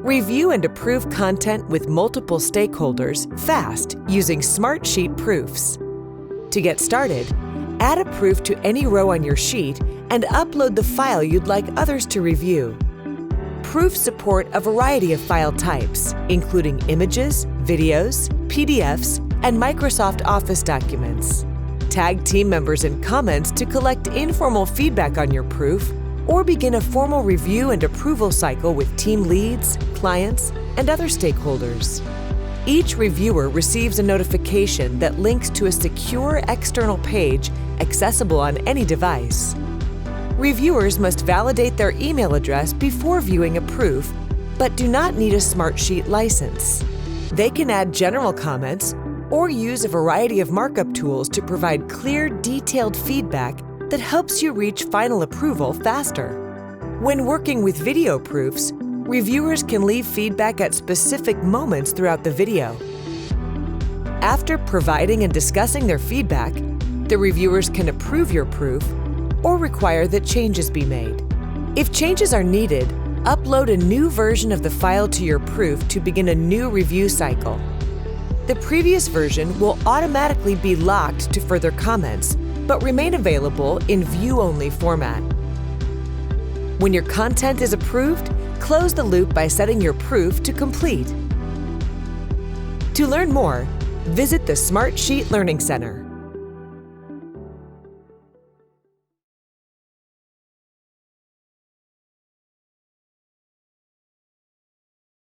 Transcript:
Review and approve content with multiple stakeholders fast using Smartsheet proofs. To get started, add a proof to any row on your sheet and upload the file you'd like others to review. Proofs support a variety of file types, including images, videos, PDFs, and Microsoft Office documents. Tag team members in comments to collect informal feedback on your proof, or begin a formal review and approval cycle with team leads, clients, and other stakeholders. Each reviewer receives a notification that links to a secure external page accessible on any device. Reviewers must validate their email address before viewing a proof, but do not need a Smartsheet license. They can add general comments or use a variety of markup tools to provide clear, detailed feedback that helps you reach final approval faster. When working with video proofs, reviewers can leave feedback at specific moments throughout the video. After providing and discussing their feedback, the reviewers can approve your proof or require that changes be made. If changes are needed, upload a new version of the file to your proof to begin a new review cycle. The previous version will automatically be locked to further comments, but remain available in view-only format. When your content is approved, close the loop by setting your proof to complete. To learn more, visit the Smartsheet Learning Center.